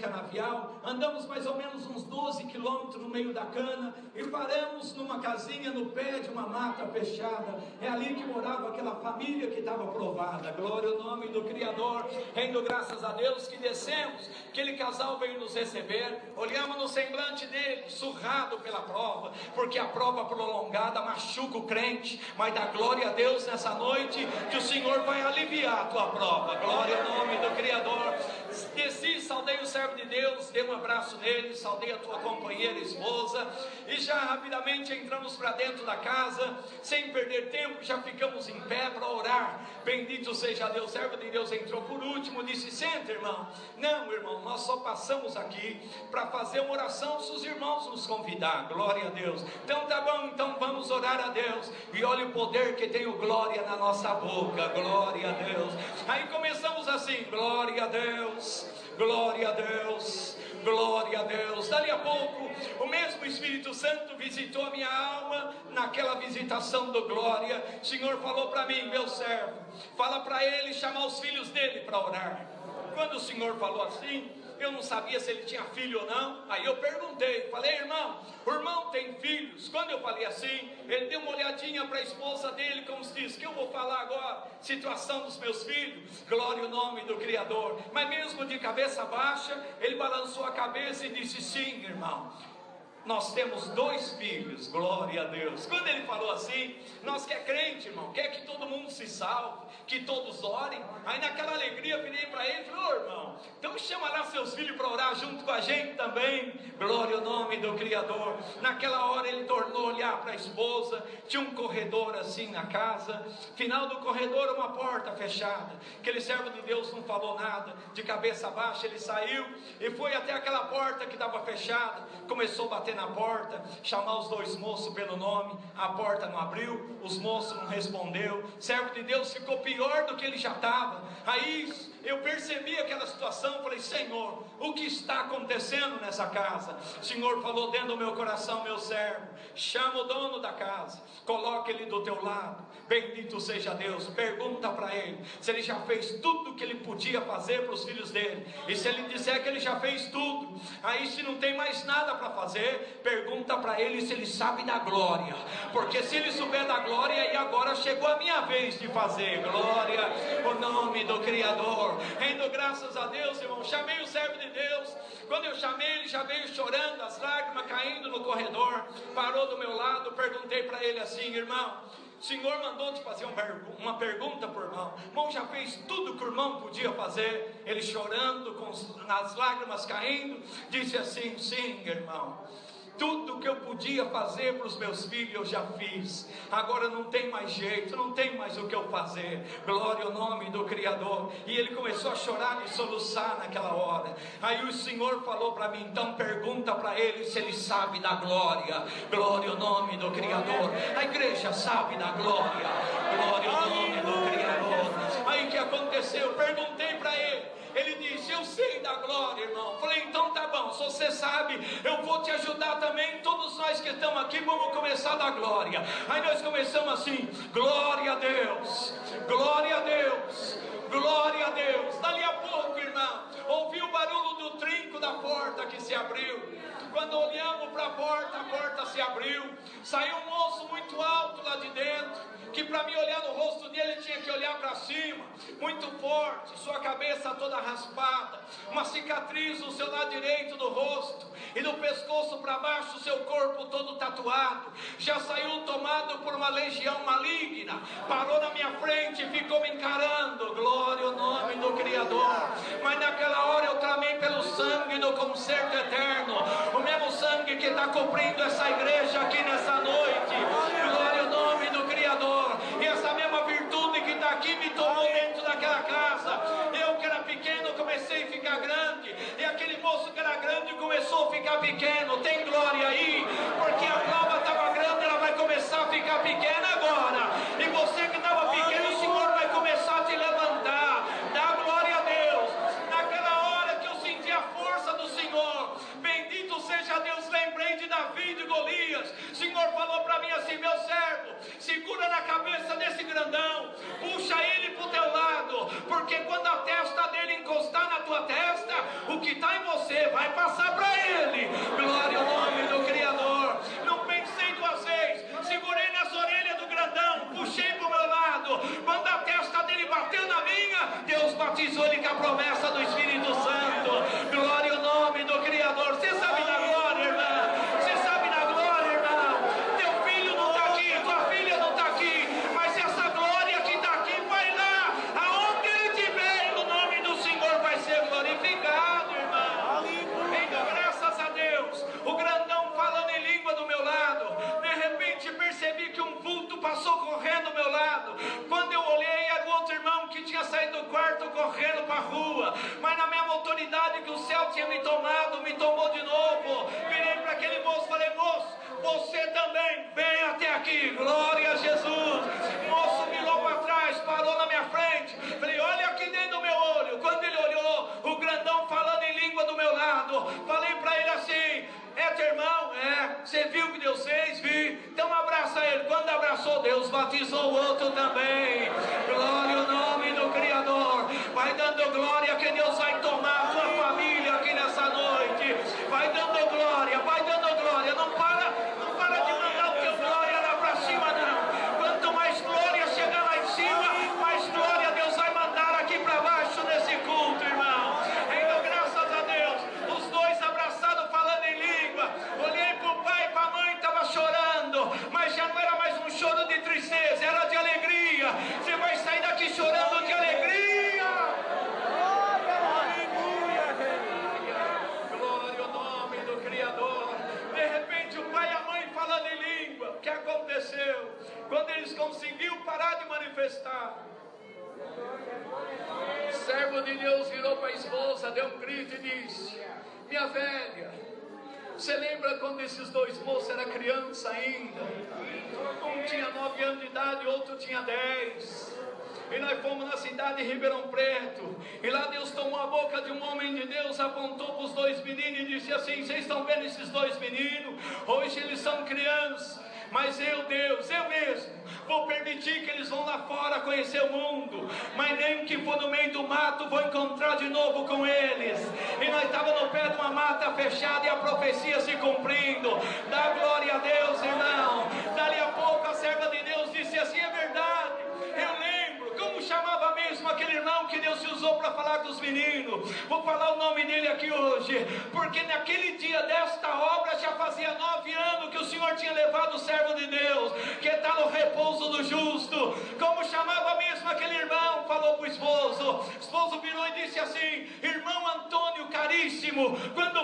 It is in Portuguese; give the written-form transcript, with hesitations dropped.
canavial, andamos mais ou menos uns 12 quilômetros no meio da cana, e paramos numa casinha no pé de uma mata fechada. É ali que morava aquela família que estava provada. Glória ao nome do Criador. Rendo graças a Deus que descemos, aquele casal veio nos receber, olhamos no semblante dele, surrado pela prova, porque a prova prolongada machuca o crente, mas dá glória a Deus nessa noite, que o Senhor vai aliviar a tua prova. Glória ao nome do Criador. Desci, saudei o servo de Deus, dei um abraço nele, saudei a tua companheira, esposa, e já rapidamente entramos para dentro da casa, sem perder tempo, já ficamos em pé para orar. Bendito seja Deus. O servo de Deus entrou por último, disse: senta, irmão. Não, irmão, nós só passamos aqui para fazer uma oração se os irmãos nos convidar. Glória a Deus. Então tá bom, então vamos orar a Deus. E olha o poder que tem o glória na nossa boca. Glória a Deus. Aí começamos assim: glória a Deus, glória a Deus, glória a Deus. Dali a pouco o mesmo Espírito Santo visitou a minha alma. Naquela visitação do glória, o Senhor falou para mim: meu servo, fala para ele chamar os filhos dele para orar. Quando o Senhor falou assim, eu não sabia se ele tinha filho ou não. Aí eu perguntei, falei: irmão, o irmão tem filhos? Quando eu falei assim, ele deu uma olhadinha para a esposa dele, como se diz: que eu vou falar agora? Situação dos meus filhos. Glória ao nome do Criador. Mas mesmo de cabeça baixa, ele balançou a cabeça e disse: sim, irmão, nós temos 2 filhos. Glória a Deus. Quando ele falou assim, nós que é crente, irmão, quer que todo mundo se salve, que todos orem. Aí naquela alegria eu virei para ele e falei: ô irmão, então chama lá seus filhos para orar junto com a gente também. Glória ao nome do Criador. Naquela hora ele tornou a olhar para a esposa. Tinha um corredor assim na casa, final do corredor uma porta fechada. Aquele servo de Deus não falou nada, de cabeça baixa ele saiu e foi até aquela porta que estava fechada, começou a bater na porta, chamar os 2 moços pelo nome. A porta não abriu, os moços não respondeu. O servo de Deus ficou pior do que ele já estava. Aí eu percebi aquela situação, falei: Senhor, o que está acontecendo nessa casa? O Senhor falou dentro do meu coração: meu servo, chama o dono da casa, coloca ele do teu lado. Bendito seja Deus. Pergunta para ele se ele já fez tudo o que ele podia fazer para os filhos dele. E se ele disser que ele já fez tudo, aí se não tem mais nada para fazer, pergunta para ele se ele sabe da glória. Porque se ele souber da glória, e agora chegou a minha vez de fazer. Glória ao nome do Criador. Rendo graças a Deus, irmão. Chamei o servo de Deus. Quando eu chamei, ele já veio chorando, as lágrimas caindo no corredor, parou do meu lado. Perguntei para ele assim: irmão, o Senhor mandou te fazer uma pergunta por irmão. O irmão já fez tudo que o irmão podia fazer. Ele chorando, com as lágrimas caindo, disse assim: sim, irmão, tudo que eu podia fazer para os meus filhos eu já fiz. Agora não tem mais jeito, não tem mais o que eu fazer. Glória ao nome do Criador. E ele começou a chorar e soluçar naquela hora. Aí o Senhor falou para mim: então pergunta para ele se ele sabe da glória. Glória ao nome do Criador. A igreja sabe da glória. Glória ao nome do Criador. Aí o que aconteceu? Eu perguntei para ele. Ele disse: eu sei da glória, irmão. Falei: então tá bom, se você sabe, eu vou te ajudar também. Todos nós que estamos aqui vamos começar da glória. Aí nós começamos assim: glória a Deus, glória a Deus, glória a Deus. Dali a pouco, irmão, ouvi o barulho do trinco da porta que se abriu. Quando olhamos para a porta se abriu. Saiu um moço muito alto lá de dentro, que para mim olhar no rosto dele tinha que olhar para cima, muito forte, sua cabeça toda raspada, uma cicatriz no seu lado direito do rosto, e do pescoço para baixo o seu corpo todo tatuado. Já saiu tomado por uma legião maligna, parou na minha frente e ficou me encarando. Glória ao nome do Criador. Mas naquela hora eu clamei pelo sangue do concerto eterno, o mesmo sangue que está cobrindo essa igreja aqui nessa noite. Glória ao nome do Criador. E essa mesma virtude que está aqui me tomou dentro daquela casa. Eu que era pequeno comecei a ficar grande, e aquele moço que era grande começou a ficar pequeno. Tem glória aí? Porque a prova estava grande, ela vai começar a ficar pequena agora. E você que estava pequeno, o Senhor vai começar a te levantar. Dá glória a Deus. Naquela hora que eu senti a força do Senhor, bendito seja Deus, lembrei de Davi e de Golias. O Senhor falou para mim assim: meu servo, segura na cabeça desse grandão, puxa ele para o teu lado, porque quando a testa dele encostar na tua testa, o que está em você vai passar para ele. Glória ao nome do Criador. Não pensei duas vezes, segurei nas orelhas do grandão, puxei para o meu lado. Quando a testa dele bateu na minha, Deus batizou ele com a promessa do Espírito Santo. Glória ao nome do Criador. Você sabe da glória, irmão? Você sabe da glória, irmão? Teu filho não está aqui, tua filha não está aqui, mas essa glória que está aqui vai lá, aonde ele estiver, o nome do Senhor vai ser glorificado, irmão. Então, graças a Deus, o grandão falando em língua do meu lado. De repente percebi que um vulto passou correndo do meu lado. Quando eu olhei, era o outro irmão que tinha saído do quarto correndo para a rua. Mas na mesma autoridade que o céu tinha me tomado, me tomou de novo. Virei para aquele moço e falei: moço, você também vem até aqui. Glória a Jesus. O moço virou para trás, parou na minha frente. Falei: olha aqui dentro do meu olho. Quando ele olhou, o grandão falando em língua do meu lado. Falei para ele assim: é teu irmão? É. Você viu o que Deus fez? Vi. Então abraça ele. Quando abraçou, Deus batizou o outro também. Glória ao nome do Criador. Vai dando glória que Deus vai tomar a tua família aqui nessa noite. Vai dando glória, vai dando glória. Não para de mandar o teu glória lá para cima, não. Quanto mais glória chegar lá em cima, mais glória Deus vai mandar aqui para baixo nesse culto, irmão. Então, graças a Deus, os dois abraçados falando em língua. Olhei para o pai e para a mãe, estava chorando, mas já não era mais um choro de tristeza, era de alegria. Você vai sair daqui chorando de alegria. Glória ao nome do Criador. De repente o pai e a mãe falando em língua. O que aconteceu? Quando eles conseguiram parar de manifestar, o servo de Deus virou para a esposa, deu um grito e disse: minha velha, você lembra quando esses dois moços eram criança ainda? Um tinha 9 anos de idade, o outro tinha 10. E nós fomos na cidade de Ribeirão Preto. E lá Deus tomou a boca de um homem de Deus, apontou para os dois meninos e disse assim: vocês estão vendo esses dois meninos? Hoje eles são crianças, mas eu, Deus, eu mesmo vou permitir que eles vão lá fora conhecer o mundo, mas nem que for no meio do mato, vou encontrar de novo com eles. E nós estávamos no pé de uma mata fechada e a profecia se cumprindo. Dá glória a Deus, irmão. Dali a pouco a serva de Deus disse assim: é verdade, eu lembro. Como chamava mesmo aquele irmão que Deus usou para falar com os meninos? Vou falar o nome dele aqui hoje, porque naquele dia desta obra já fazia 9 anos que o Senhor tinha levado o servo de Deus, que está no repouso do justo. Como chamava mesmo aquele irmão? Falou para o esposo virou e disse assim: irmão Antônio caríssimo, quando